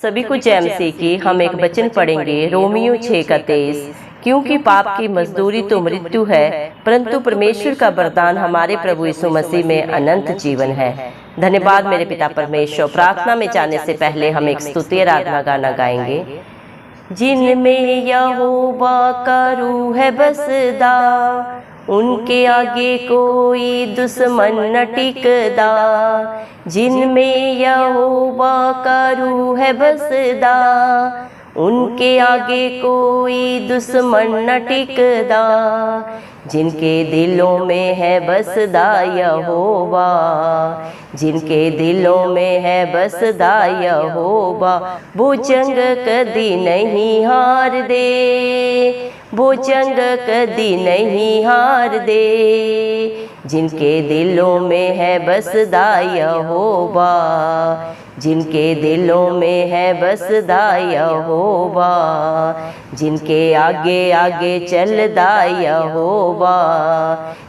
सभी को जय मसीह की। हम एक वचन पढ़ेंगे रोमियो 6:23। क्योंकि पाप की मजदूरी तो मृत्यु है, परंतु परमेश्वर का वरदान हमारे प्रभु यीशु मसीह में अनंत जीवन है। धन्यवाद मेरे पिता परमेश्वर। प्रार्थना में जाने से पहले हम एक स्तुति आराधना गाना गाएंगे। जिनमें यहोवा का रूह है बसदा, उनके आगे कोई दुश्मन न टिकदा। जिनमें यहोवा का रूह है बसदा, उनके आगे कोई दुश्मन न टिकदा। जिनके दिलों में है बसदा यहोवा, जिनके दिलों में है बसदा यहोवा, वो जंग कदी नहीं हार दे, वो जंग कदी नहीं हार दे। जिनके दिलों में है बसदा यहोवा, जिनके दिलों में है बसदा यहोवा, जिनके आगे आगे चलदा यहोवा,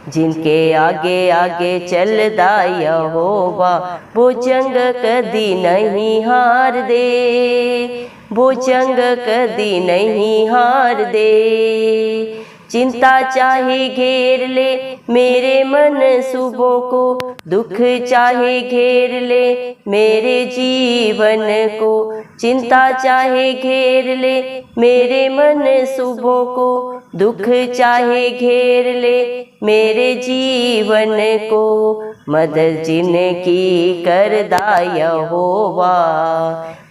जिनके आगे आगे चलदा यहोवा, वो जंग कदी नहीं हार दे, वो जंग कदी नहीं हार दे। चिंता चाहे घेर ले मेरे मन सुबह को, दुख चाहे घेर ले मेरे जीवन को। चिंता चाहे घेर ले मेरे मन सुबह को, दुख चाहे घेर ले मेरे जीवन को। मदद जिनकी करदा यहोवा,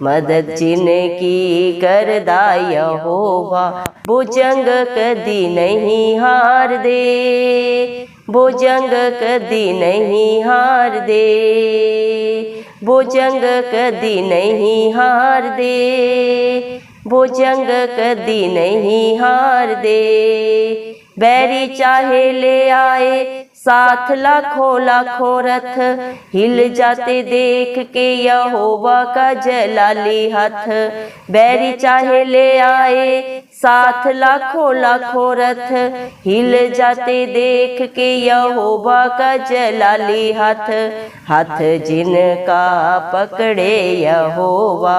मदद जिनकी करदा यहोवा, वो जंग कदी नहीं हार दे, वो जंग कदी नहीं हार दे, वो जंग कदी नहीं हार दे, वो जंग कदी नहीं हार दे। बैरी चाहे ले आए साथ लाखों लाखों रथ, हिल जाते देख के यहोवा का जलाली हाथ। बैरी चाहे ले आए साथ लाखों लाखों रथ, हिल जाते देख के यहोवा का जलाली हाथ। हाथ जिनका पकड़े यहोवा,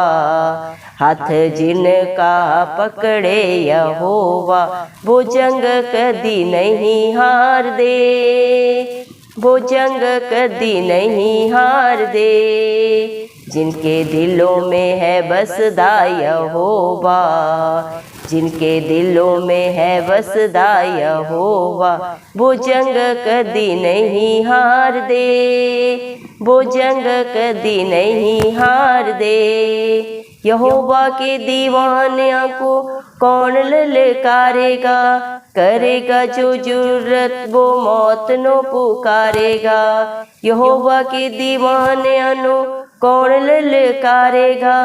हाथ जिनका पकड़े यहोवा, वो जंग कदी नहीं हार दे, वो जंग कदी नहीं हार दे। जिनके दिलों में है बसदा यहोवा, जिनके दिलों में है बसदा यहोवा, वो जंग कदी नहीं हार दे, वो जंग कदी नहीं हार दे। यहोवा के दीवानिया को कौन ललकारेगा, करेगा जो जुर्रत वो मौत नो पुकारेगा। यहोवा के दीवानिया नो कौन ललकारेगा,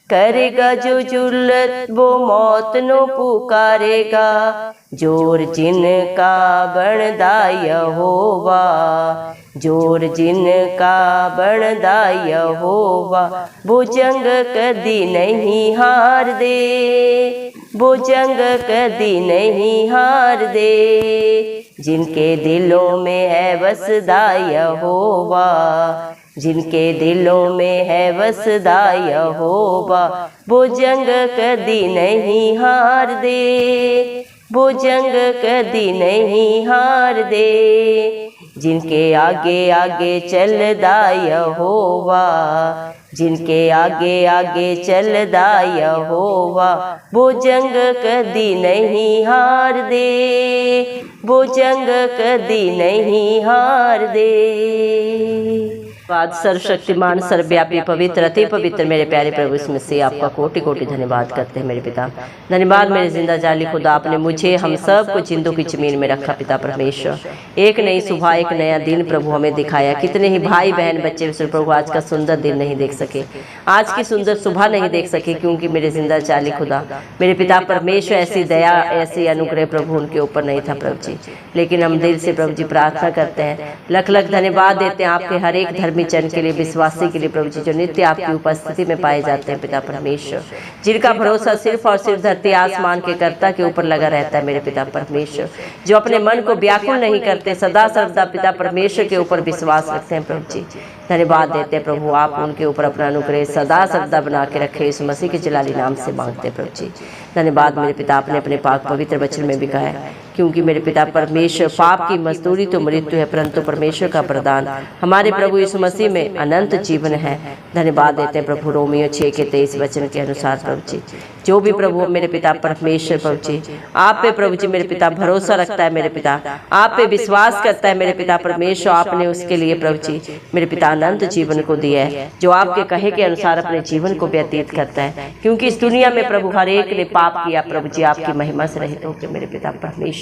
करेगा जो जुर्रत वो मौत नो पुकारेगा। जोर जिनका बनदा यहोवा, जोर जिनका बनदा यहोवा, वो जंग कदी नहीं हार दे, वो जंग कदी नहीं हार दे। जिनके दिलों में है बसदा यहोवा, जिनके दिलों में है बसदा यहोवा, वो जंग कदी नहीं हार दे, वो जंग कदी नहीं हार दे। जिनके आगे आगे चलदा यहोवा, जिनके आगे आगे चलदा यहोवा, वो जंग कदी नहीं हार दे, वो जंग कदी नहीं हार दे। सर्वशक्तिमान सर्वव्यापी पवित्र अति पवित्र मेरे प्यारे प्रभु यीशु मसीह, आपका कोटि कोटि धन्यवाद करते हैं मेरे पिता। धन्यवाद मेरे जिंदा जाली खुदा, आपने मुझे हम सब को जिंदों की जमीन में रखा पिता परमेश्वर। एक नई सुबह, एक नया दिन प्रभु हमें दिखाया। कितने ही भाई बहन बच्चे प्रभु आज का सुंदर दिन नहीं देख सके, आज की सुंदर सुबह नहीं देख सके, क्योंकि मेरे जिंदा जाली खुदा मेरे पिता परमेश्वर ऐसी दया ऐसी अनुग्रह प्रभु उनके ऊपर नहीं था प्रभु जी। लेकिन हम दिल से प्रभु जी प्रार्थना करते हैं, लख लख धन्यवाद देते हैं आपके हर एक धर्मी जन के लिए, विश्वासी के लिए प्रभु जी, जो नित्य आपकी उपस्थिति में पाए जाते हैं पिता परमेश्वर, जिनका भरोसा सिर्फ और सिर्फ धरती आसमान के कर्ता के ऊपर लगा रहता है मेरे पिता परमेश्वर, जो अपने मन को व्याकुल नहीं करते, सदा सर्वदा पिता परमेश्वर के ऊपर विश्वास रखते हैं प्रभु जी। धन्यवाद देते हैं प्रभु, आप उनके ऊपर अपना अनुग्रह सदा सर्वदा बना के रखे। यीशु मसीह के जलाली नाम से मांगते हैं प्रभु जी। धन्यवाद मेरे पिता, आपने अपने पाक पवित्र वचन में भी कहा है, क्योंकि मेरे पिता परमेश्वर पाप की मजदूरी तो मृत्यु है, परंतु परमेश्वर का प्रदान हमारे प्रभु यीशु मसीह में अनंत जीवन है। धन्यवाद देते हैं प्रभु, रोमियो 6:23 वचन के अनुसार प्रभु जी, जो भी प्रभु मेरे पिता परमेश्वर प्रभु जी आप पे प्रभु जी मेरे पिता भरोसा रखता है, मेरे पिता आप पे विश्वास करता है, मेरे पिता परमेश्वर आपने उसके लिए प्रभु जी मेरे पिता अनंत जीवन को दिया है, जो आपके कहे के अनुसार अपने जीवन को व्यतीत करता है। क्योंकि इस दुनिया में प्रभु हर एक ने पाप किया प्रभु जी, आपकी महिमा से रहित होकर मेरे पिता परमेश्वर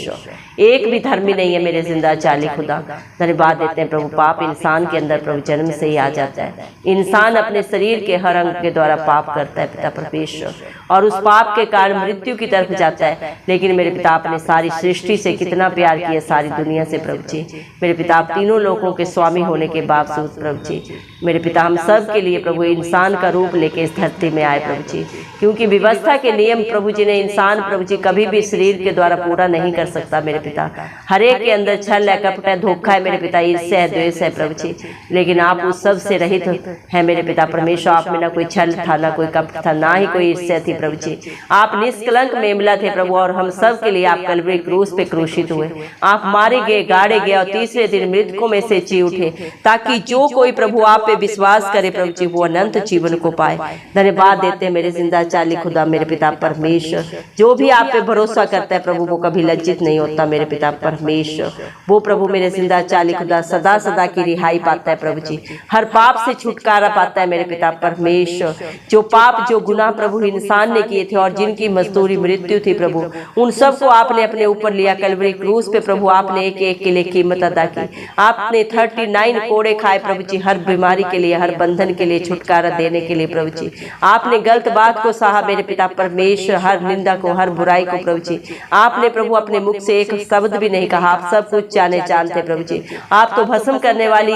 एक भी धर्मी नहीं है मेरे जिंदा जाली खुदा। धन्यवाद देते हैं प्रभु, पाप इंसान के अंदर प्रभु जन्म से ही आ जाता है। इंसान अपने शरीर के हर अंग के द्वारा पाप करता है पिता परमेश्वर, और उस पाप के कारण मृत्यु की तरफ जाता है। लेकिन मेरे पिता आपने सारी सृष्टि से कितना प्यार किया, सारी दुनिया से प्रभु जी मेरे पिता, आप तीनों लोगों के स्वामी होने के बावजूद प्रभु जी मेरे पिता हम सब के लिए प्रभु इंसान का रूप लेके इस धरती में आए प्रभु जी। क्योंकि व्यवस्था के नियम प्रभु जी ने इंसान प्रभु जी कभी भी शरीर के द्वारा पूरा नहीं कर सकता मेरे पिता। हर एक के अंदर छल है, कपट है, धोखा है मेरे पिता, ईर्ष्या है, द्वेष है प्रभु जी, लेकिन आप उस सब से रहित है मेरे पिता परमेश्वर। आप में ना कोई छल था, ना कोई कपट था, ना ही कोई ईर्ष्या थी प्रभु जी। आप निष्कलंक मेमला थे प्रभु, और हम सब के लिए आप कलवरी क्रूस पे क्रूसित हुए। आप मारे गए, गाड़े गए, और तीसरे दिन मृतकों में से जी उठे, ताकि जो कोई प्रभु आप पे विश्वास करे प्रभु जी वो अनंत जीवन को पाए। धन्यवाद देते हैं मेरे जिंदा चाली खुदा मेरे पिता परमेश्वर, जो भी आप पे भरोसा करता है प्रभु वो कभी लज्जित नहीं होता मेरे पिता परमेश्वर। वो प्रभु मेरे जिंदा चाली खुदा सदा सदा की रिहाई पाता है प्रभु जी, हर पाप से छुटकारा पाता है मेरे पिता परमेश्वर। जो पाप जो गुनाह प्रभु इंसान ने किए थे और जिनकी मजदूरी मृत्यु थी प्रभु, उन सबको आपने अपने ऊपर लिया कलवरी क्रूस पे प्रभु। आपने एक एक के लिए कीमत अदा की। आपने 39 कोड़े खाए प्रभु जी, हर बीमारी के लिए, हर बंधन के लिए, छुटकारा देने के लिए प्रभु जी। आपने गलत बात को सहा मेरे पिता परमेश्वर, हर निंदा को, हर बुराई को प्रभु जी आपने प्रभु अपने मुख से एक शब्द भी नहीं कहा। आप सब कुछ जाने जानते प्रभु जी। आप तो भस्म करने वाली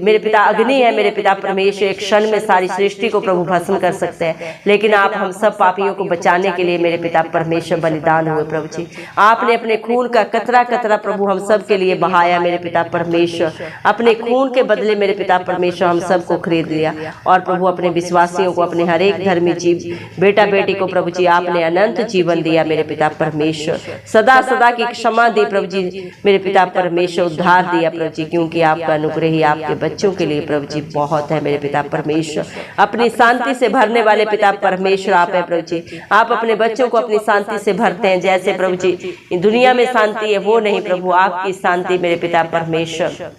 मेरे पिता अग्नि है मेरे पिता परमेश्वर, एक क्षण में सारी सृष्टि को प्रभु भस्म कर सकते हैं, लेकिन आप हम सब पापियों को बचाने के लिए मेरे पिता परमेश्वर बलिदान हुए प्रभु जी। आपने अपने खून का कतरा कतरा प्रभु हम सब के लिए बहाया मेरे पिता परमेश्वर। अपने खून के बदले मेरे पिता परमेश्वर हम सबको खरीद लिया, और प्रभु अपने विश्वासियों को, अपने हर एक धर्मी जीव बेटा बेटी को प्रभु जी आपने अनंत जीवन दिया मेरे पिता परमेश्वर। सदा सदा की क्षमा दी प्रभु जी मेरे पिता परमेश्वर, उद्धार दिया प्रभु जी, क्योंकि आपका अनुग्रह ही आपके बच्चों के लिए प्रभु जी बहुत है मेरे पिता परमेश्वर। अपनी शांति से भरने वाले पिता परमेश्वर आप है प्रभु जी। आप अपने बच्चों को अपनी शांति से भरते हैं, जैसे प्रभु जी दुनिया में शांति है वो नहीं प्रभु, आपकी शांति मेरे पिता परमेश्वर।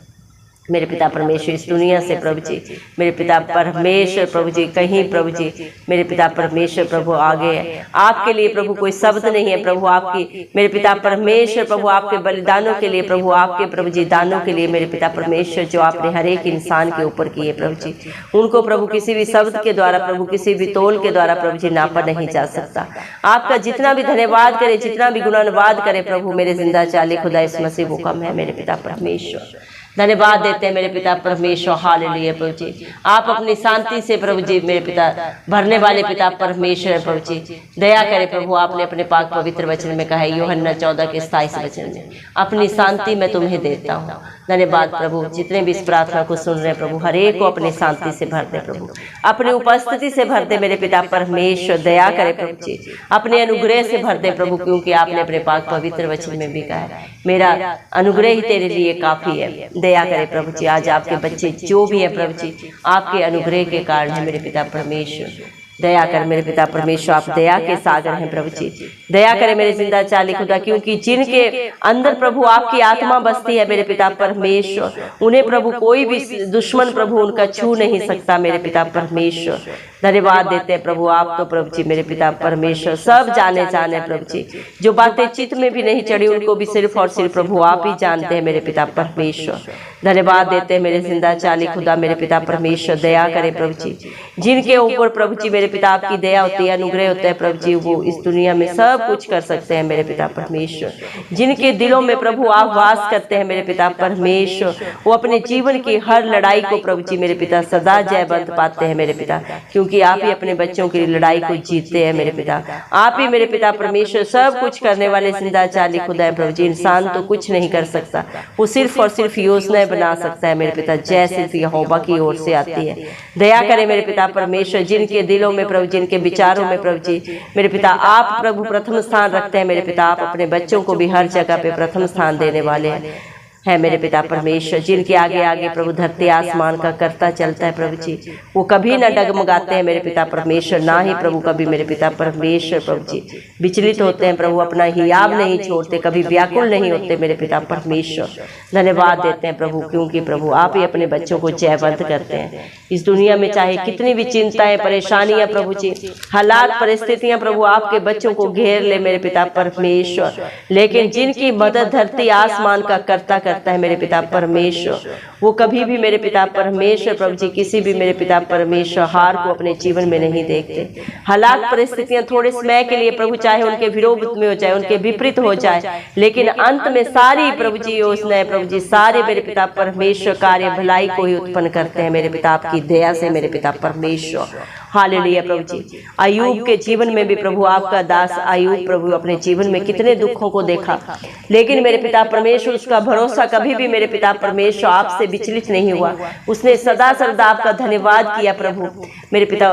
मेरे पिता परमेश्वर इस दुनिया से प्रभु जी मेरे पिता परमेश्वर प्रभु जी कहीं प्रभु जी मेरे पिता परमेश्वर प्रभु आगे है। आपके लिए प्रभु कोई शब्द नहीं है प्रभु, आपकी मेरे पिता परमेश्वर प्रभु आपके बलिदानों के लिए प्रभु, आपके प्रभु जी दानों के लिए मेरे पिता परमेश्वर, जो आपने हर एक इंसान के ऊपर किए प्रभु जी, उनको प्रभु किसी भी शब्द के द्वारा प्रभु, किसी भी तोल के द्वारा प्रभु जी नापा नहीं जा सकता। आपका जितना भी धन्यवाद करे, जितना भी गुणानुवाद करे प्रभु, मेरे जिंदा चाले खुदा इस मसीह वो कम है मेरे पिता परमेश्वर। धन्यवाद देते हैं मेरे पिता परमेश्वर, हालेलुया प्रभु जी। आप अपनी शांति से प्रभु जी मेरे पिता भरने वाले पिता परमेश्वर प्रभु जी दया करे प्रभु। आपने अपने पाक पवित्र वचन में कहा है यूहन्ना 14 के 27 वचन में, अपनी शांति मैं तुम्हें देता हूँ। धन्यवाद प्रभु, जितने भी इस प्रार्थना को सुन रहे हैं प्रभु, हर एक को अपनी शांति से भर दे प्रभु, अपनी उपस्थिति से भर दे मेरे पिता परमेश्वर। दया करे प्रभु जी, अपने अनुग्रह से भर दे प्रभु, क्योंकि आपने अपने पाक पवित्र वचन में भी कहा है मेरा अनुग्रह ही तेरे लिए काफी है। दया करे प्रभु जी, आज आपके बच्चे जो भी है प्रभु जी आपके अनुग्रह के कारण है मेरे पिता परमेश्वर। दया कर मेरे पिता परमेश्वर, आप दया के सागर हैं प्रभु जी। दया करे मेरे जिंदा चाली खुदा, क्योंकि जिनके अंदर प्रभु आपकी आत्मा बसती है मेरे पिता परमेश्वर, उन्हें प्रभु कोई भी दुश्मन प्रभु उनका छू नहीं सकता मेरे पिता परमेश्वर। धन्यवाद देते हैं प्रभु, आप तो प्रभु जी मेरे पिता परमेश्वर सब जाने प्रभु जी, जो बातें चित्त में भी नहीं चढ़ी उनको भी सिर्फ और सिर्फ प्रभु आप ही जानते हैं मेरे पिता परमेश्वर। धन्यवाद देते हैं मेरे जिंदा चाली खुदा मेरे पिता परमेश्वर। दया करे प्रभु जी, जिनके ऊपर प्रभु जी मेरे पिता आपकी दया होती है, अनुग्रह होता है प्रभु जी, वो इस दुनिया में सब कुछ कर सकते हैं मेरे पिता परमेश्वर। जिनके दिलों में प्रभु आप वास करते हैं मेरे पिता परमेश्वर, वो अपने जीवन की हर लड़ाई को प्रभु जी मेरे पिता सदा जयवंत पाते हैं मेरे पिता, क्योंकि क्योंकि आप ही अपने बच्चों की लड़ाई को जीतते हैं मेरे पिता। आप ही मेरे पिता परमेश्वर सब कुछ करने वाले जिंदा जाली खुदा है प्रभु जी। इंसान तो कुछ नहीं कर सकता, वो सिर्फ और सिर्फ योजनाएं बना सकता है मेरे पिता, जय सिर्फ यहोवा की ओर से आती है। दया करे मेरे पिता परमेश्वर, जिनके दिलों में प्रभु, जिनके विचारों में प्रभु जी मेरे पिता आप प्रभु प्रथम स्थान रखते हैं मेरे पिता। आप अपने बच्चों को भी हर जगह पे प्रथम स्थान देने वाले है मेरे पिता परमेश्वर। जिनके आगे आगे प्रभु धरती आसमान का करता चलता है प्रभु जी, वो कभी न डगमगाते हैं मेरे पिता परमेश्वर, ना ही प्रभु कभी मेरे पिता परमेश्वर प्रभु जी विचलित होते हैं प्रभु, अपना हियाब नहीं छोड़ते, कभी व्याकुल नहीं होते मेरे पिता परमेश्वर। धन्यवाद देते हैं प्रभु, क्योंकि प्रभु आप ही अपने बच्चों को जयवंत करते हैं। इस दुनिया में चाहे कितनी भी चिंताएं परेशानियां प्रभु जी, हालात परिस्थितियां प्रभु आपके बच्चों को घेर ले मेरे पिता परमेश्वर, लेकिन जिनकी मदद धरती आसमान का करता करता है मेरे पिता परमेश्वर, वो कभी भी मेरे पिता परमेश्वर प्रभु जी किसी भी मेरे पिता परमेश्वर हार को अपने जीवन में नहीं देखते। हालात परिस्थितियां थोड़े समय के लिए प्रभु चाहे उनके विरोध में हो जाए, उनके विपरीत हो जाए, लेकिन अंत में सारी प्रभु जी योजनाएं प्रभु जी सारे मेरे पिता परमेश्वर कार्य भलाई को ही उत्पन्न करते हैं मेरे पिता आपकी दया से मेरे पिता परमेश्वर। हालेलुया प्रभु जी। अय्यूब के जीवन में भी प्रभु आपका दास अय्यूब प्रभु अपने जीवन में कितने दुखों को देखा, लेकिन मेरे पिता परमेश्वर उसका भरोसा कभी भी मेरे पिता परमेश्वर आपसे विचलित नहीं हुआ। उसने सदा सर्वदा आपका धन्यवाद किया प्रभु मेरे पिता,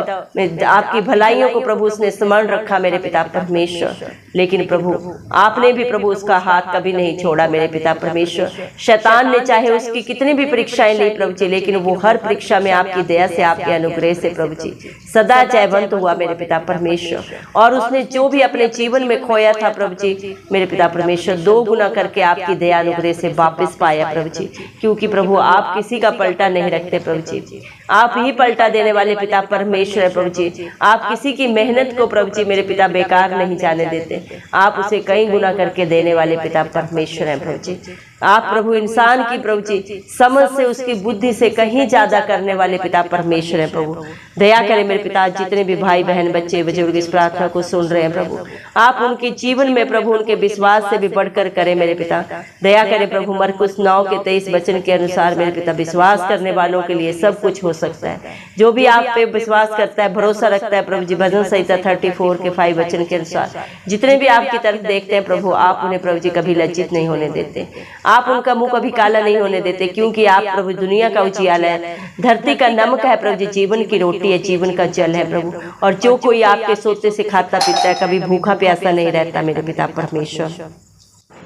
आपकी भलाइयों को प्रभु उसने स्मरण रखा मेरे पिता परमेश्वर। लेकिन प्रभु आपने भी प्रभु उसका हाथ कभी नहीं छोड़ा मेरे पिता परमेश्वर। शैतान ने चाहे उसकी कितनी भी परीक्षाएं ली प्रभु जी, लेकिन वो हर परीक्षा में आपकी दया से आपके अनुग्रह से प्रभु जी सदा जयवंत हुआ मेरे पिता परमेश्वर। और उसने जो भी अपने जीवन में खोया था प्रभु जी मेरे पिता परमेश्वर 2 गुना करके आपकी दया अनुग्रह से वापस पाया प्रभु जी, क्योंकि प्रभु आप किसी का पलटा नहीं रखते प्रभु जी, आप ही पलटा देने वाले पिता परमेश्वर प्रभु जी। आप किसी की मेहनत को प्रभु जी मेरे पिता बेकार नहीं जाने देते, आप उसे कई गुना करके देने वाले पिता परमेश्वर है प्रभु जी। आप प्रभु इंसान की प्रभु जी समझ से उसकी बुद्धि से कहीं ज्यादा करने वाले पिता परमेश्वर है प्रभु। दया करें मेरे पिता, जितने भी भाई बहन बच्चे बुजुर्ग इस प्रार्थना को सुन रहे हैं प्रभु, आप उनके जीवन में प्रभु उनके विश्वास से भी बढ़कर करें मेरे पिता। दया करें प्रभु, मरकुस 9 के 23 वचन के अनुसार मेरे पिता विश्वास करने वालों के लिए सब कुछ हो सकता है। जो भी आप पे विश्वास करता है, भरोसा रखता है प्रभु जी, भजन संहिता 34 के 5 वचन के अनुसार जितने भी आपकी तरफ देखते हैं प्रभु, आप उन्हें प्रभु जी कभी लज्जित नहीं होने देते, आप उनका मुंह कभी काला नहीं होने देते, क्योंकि आप प्रभु दुनिया का उजियाला है, धरती का नमक है प्रभु जी, जीवन की रोटी है, जीवन का जल है प्रभु। और जो कोई आपके सोते से खाता पीता है कभी भूखा प्यासा नहीं रहता मेरे पिता परमेश्वर।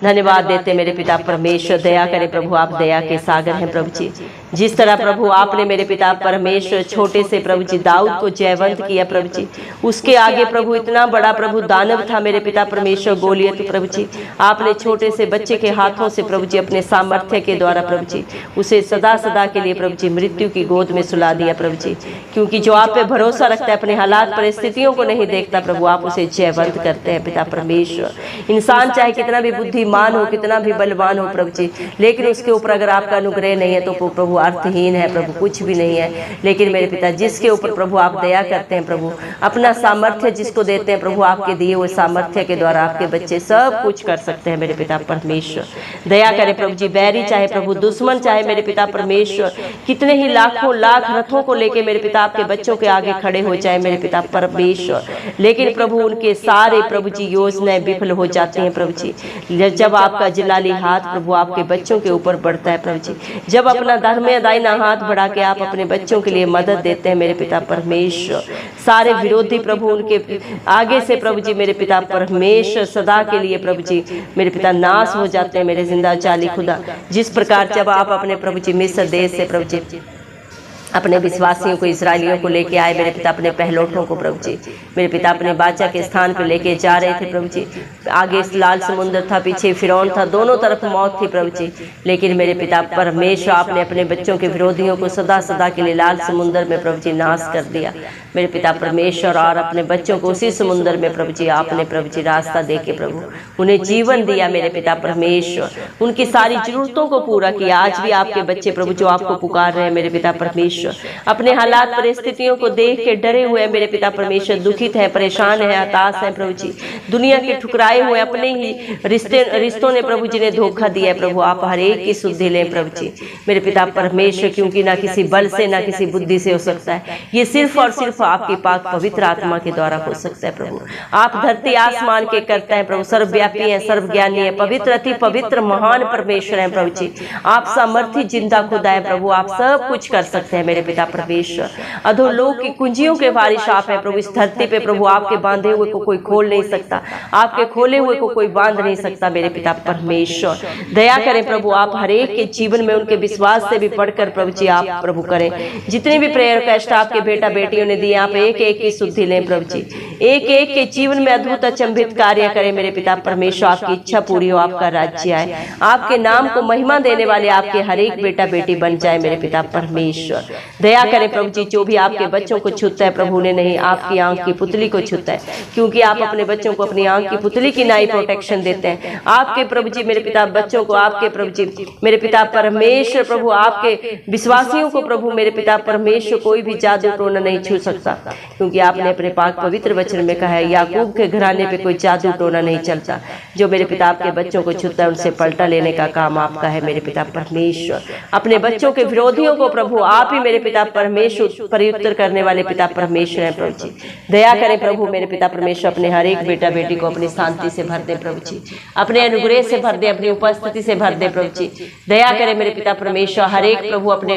धन्यवाद देते मेरे पिता परमेश्वर। दया करें प्रभु, आप दया के सागर हैं प्रभु जी। जिस तरह प्रभु आपने मेरे पिता परमेश्वर छोटे से प्रभु जी दाऊद को जयवंत किया प्रभु जी, उसके आगे प्रभु इतना बड़ा प्रभु दानव था मेरे पिता परमेश्वर गोलियत प्रभु जी, आपने छोटे से बच्चे के हाथों से प्रभु जी अपने सामर्थ्य के द्वारा प्रभु जी उसे सदा सदा के लिए प्रभु जी मृत्यु की गोद में सुला दिया प्रभु जी। क्योंकि जो आप पे भरोसा रखता है, अपने हालात परिस्थितियों को नहीं देखता प्रभु, आप उसे जयवंत करते हैं पिता परमेश्वर। इंसान चाहे कितना भी बुद्धिमान हो, कितना भी बलवान हो प्रभु जी, लेकिन उसके ऊपर अगर आपका अनुग्रह नहीं है तो प्रभु अर्थहीन है प्रभु, कुछ भी नहीं है। लेकिन मेरे पिता जिसके ऊपर प्रभु आप दया करते हैं प्रभु, अपना सामर्थ्य जिसको देते हैं प्रभु, आपके दिए हुए सामर्थ्य के द्वारा आपके बच्चे सब कुछ कर सकते हैं मेरे पिता परमेश्वर। दया करें प्रभु जी, बैरी चाहे प्रभु दुश्मन चाहे मेरे पिता परमेश्वर कितने ही लाखों लाख रथों को लेके मेरे पिता आपके बच्चों के आगे खड़े हो जाए मेरे पिता परमेश्वर, लेकिन प्रभु उनके सारे प्रभु जी योजनाएं विफल हो जाती हैं प्रभु जी। जब आपका जलाली हाथ प्रभु आपके बच्चों के ऊपर बढ़ता है प्रभु जी, जब अपना धर्म दाहिना हाथ बढ़ा के आप अपने बच्चों के लिए मदद देते हैं मेरे पिता परमेश्वर, सारे विरोधी प्रभु उनके आगे से प्रभु जी मेरे पिता परमेश्वर सदा के लिए प्रभु जी मेरे पिता नाश हो जाते हैं मेरे जिंदा जाली खुदा। जिस प्रकार जब आप अपने प्रभु जी मिस्र देश से प्रभु जी अपने विश्वासियों को इजरायलियों को लेके आए मेरे पिता, अपने पहलौठों को प्रभु जी मेरे पिता अपने बाचा के स्थान पर लेके जा रहे थे प्रभु जी। आगे लाल समुद्र था, पीछे फिरौन था, दोनों तरफ मौत थी प्रभु जी, लेकिन मेरे पिता परमेश्वर आपने अपने बच्चों के विरोधियों को सदा सदा के लिए लाल समुद्र में प्रभु जी नाश कर दिया मेरे पिता परमेश्वर। और अपने बच्चों को उसी समुद्र में प्रभु जी आपने प्रभु जी रास्ता दे के प्रभु उन्हें जीवन दिया मेरे पिता परमेश्वर, उनकी सारी जरूरतों को पूरा किया। आज भी आपके बच्चे प्रभु जो आपको पुकार रहे हैं मेरे पिता परमेश्वर, परमेश्वर। अपने हालात परिस्थितियों को देख के डरे हुए हैं मेरे पिता परमेश्वर, दुखित है, परेशान है, हताश है प्रभु जी। दुनिया के ठुकराए हुए अपने ही रिश्तों ने प्रभु जी ने धोखा दिया है प्रभु। आप हर एक की सुधि लें प्रभु जी मेरे पिता परमेश्वर, क्योंकि ना किसी बल से ना किसी बुद्धि से हो सकता है, ये सिर्फ और सिर्फ आपकी पाक पवित्र आत्मा के द्वारा हो सकता है प्रभु। आप धरती आसमान के करते हैं प्रभु, सर्वव्यापी है, सर्वज्ञानी है, पवित्र अति पवित्र महान परमेश्वर है प्रभु जी। आप सामर्थी जिंदा खुदा है प्रभु, आप सब कुछ कर सकते हैं मेरे पिता परमेश्वर। अधोलोक की कुंजियों के वारिश आप है प्रभु। इस धरती पे प्रभु आपके बांधे हुए को कोई खोल नहीं सकता, आपके खोले हुए को कोई बांध नहीं सकता मेरे पिता परमेश्वर। दया करें प्रभु, आप हर एक के जीवन में उनके विश्वास से भी बढ़कर प्रभु जी आप प्रभु करें। जितने भी प्रेयर कष्ट आपके बेटा बेटियों ने दिए, आप एक एक की शुद्धि लें प्रभु जी, एक एक के जीवन में अद्भुत अचंभित कार्य करें मेरे पिता परमेश्वर। आपकी इच्छा पूरी हो, आपका राज्य आए, आपके नाम को महिमा देने वाले आपके हर एक बेटा बेटी बन जाए मेरे पिता परमेश्वर। दया करें प्रभु जी, जो भी आपके बच्चों को छूता है प्रभु ने नहीं, आपकी आंख की पुतली को छूता है, क्योंकि आप अपने बच्चों को अपनी आंख की पुतली की नाई प्रोटेक्शन देते हैं। आपके प्रभु जी मेरे पिता बच्चों को, आपके प्रभु जी मेरे पिता परमेश्वर प्रभु, आपके विश्वासियों को प्रभु मेरे पिता परमेश्वर कोई भी जादू टोना नहीं छू सकता, क्योंकि आपने अपने पाक पवित्र वचन में कहा है याकूब के घराने पे कोई जादू टोना नहीं चलता। जो मेरे पिता आपके बच्चों को छूता है उनसे पलटा लेने का काम आपका है मेरे पिता परमेश्वर। अपने बच्चों के विरोधियों को प्रभु आप ही मेरे पिता परमेश्वर प्रत्युत्तर करने वाले पिता परमेश्वर है प्रभु जी। दया करें प्रभु मेरे पिता परमेश्वर, अपने हर एक बेटा बेटी को अपनी शांति से भर दे प्रभु जी, अपने अनुग्रह से भर दे, अपनी उपस्थिति से भर दे प्रभु जी। दया करें मेरे पिता परमेश्वर, हर एक प्रभु अपने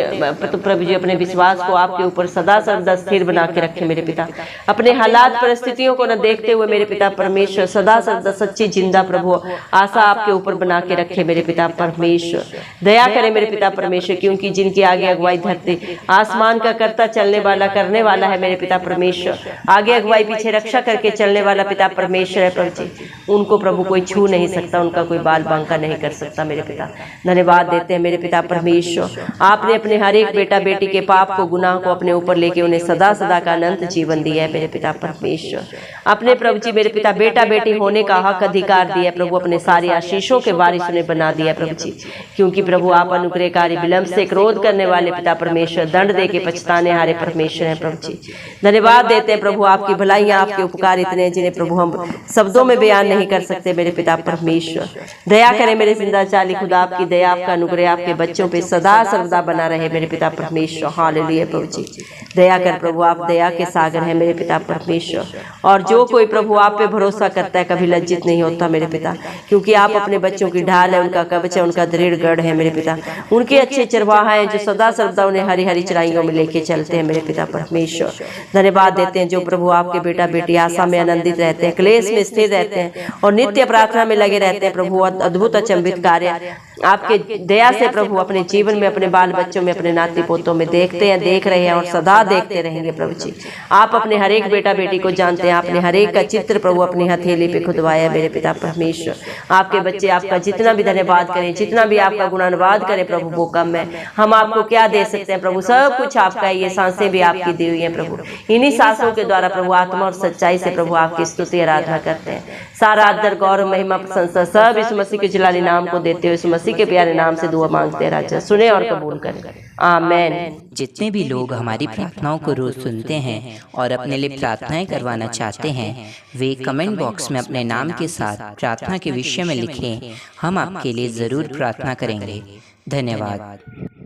प्रभु जी अपने विश्वास को आपके ऊपर सदा सर्वदा स्थिर बना के रखे मेरे पिता। अपने हालात परिस्थितियों को न देखते हुए मेरे पिता परमेश्वर सदा सर्वदा सच्ची जिंदा प्रभु आशा आपके ऊपर बना के रखे मेरे पिता परमेश्वर। दया करें मेरे पिता परमेश्वर, क्योंकि जिनकी आगे अगुवाई धरती आसमान का करता चलने वाला करने वाला है मेरे पिता परमेश्वर। आगे अगुवाई पीछे रक्षा करके चलने वाला पिता परमेश्वर है प्रभु जी। उनको प्रभु कोई छू नहीं सकता, उनका कोई बाल बांका नहीं कर सकता मेरे पिता। धन्यवाद देते हैं मेरे पिता परमेश्वर, आपने अपने हर एक बेटा बेटी के पाप को गुनाह को अपने ऊपर लेके उन्हें सदा सदा का अनंत जीवन दिया है मेरे पिता परमेश्वर। अपने प्रभु जी मेरे पिता बेटा बेटी होने का हक अधिकार दिया प्रभु, अपने सारे आशीषों के वारिस उन्हें बना दिया प्रभु जी, क्योंकि प्रभु आप अनुग्रहकारी विलंब से क्रोध करने वाले पिता परमेश्वर, दंड दे के पछताने हारे परमेश्वर है प्रभु जी। धन्यवाद देते हैं प्रभु, आपकी भलाइयां आपके उपकार इतने हैं जिन्हें प्रभु हम शब्दों में बयान नहीं कर सकते मेरे पिता परमेश्वर। दया करें मेरे जिंदा चाली खुदा, आपकी दया आपका अनुग्रह आपके बच्चों पे सदा सर्वदा बना रहे मेरे पिता परमेश्वर। हालेलुया प्रभु जी। दया कर प्रभु, आप दया के सागर हैं मेरे पिता परमेश्वर, और जो कोई प्रभु आप पे भरोसा करता है कभी लज्जित नहीं होता मेरे पिता, क्योंकि आप अपने बच्चों की ढाल है, उनका कवच है, उनका दृढ़ गढ़ है मेरे पिता। उनके अच्छे चरवाहा हैं जो सदा सर्वदा उन्हें हरी हरी चराइयों में लेके चलते हैं मेरे पिता परमेश्वर। धन्यवाद देते हैं जो प्रभु आपके बेटा बेटी आशा में आनंदित रहते हैं, क्लेश में स्थिर रहते हैं और नित्य प्रार्थना में लगे रहते हैं प्रभु। अद्भुत अचंभित कार्य आपके दया से प्रभु अपने जीवन में, अपने बाल बच्चों में, अपने नाती पोतों में देखते हैं, देख रहे हैं और सदा देखते रहेंगे प्रभु जी। आप अपने हर एक बेटा बेटी को जानते हैं, आपने हर एक का चित्र प्रभु अपनी हथेली पे खुदवाया मेरे पिता परमेश्वर। आपके बच्चे आपका जितना भी धन्यवाद करें, जितना भी आपका गुणानुवाद करें प्रभु वो कम है। हम आपको क्या दे सकते हैं प्रभु, सब कुछ आपका है, ये सांसें भी आपकी दी हुई है प्रभु। इन्हीं सांसों के द्वारा प्रभु आत्मा और सच्चाई से प्रभु आपकी स्तुति आराधना करते हैं। सारा आदर गौरव महिमा प्रशंसा सब यीशु मसीह के जलाली नाम को देते हुए यीशु मसीह के प्यारे नाम से दुआ मांगते हैं राजा, सुने और कबूल करें, आमीन। जितने भी लोग हमारी प्रार्थनाओं को रोज सुनते हैं और अपने लिए प्रार्थनाएं करवाना चाहते हैं, वे कमेंट बॉक्स में अपने नाम के साथ प्रार्थना के विषय में लिखें। हम आपके लिए जरूर प्रार्थना करेंगे। धन्यवाद।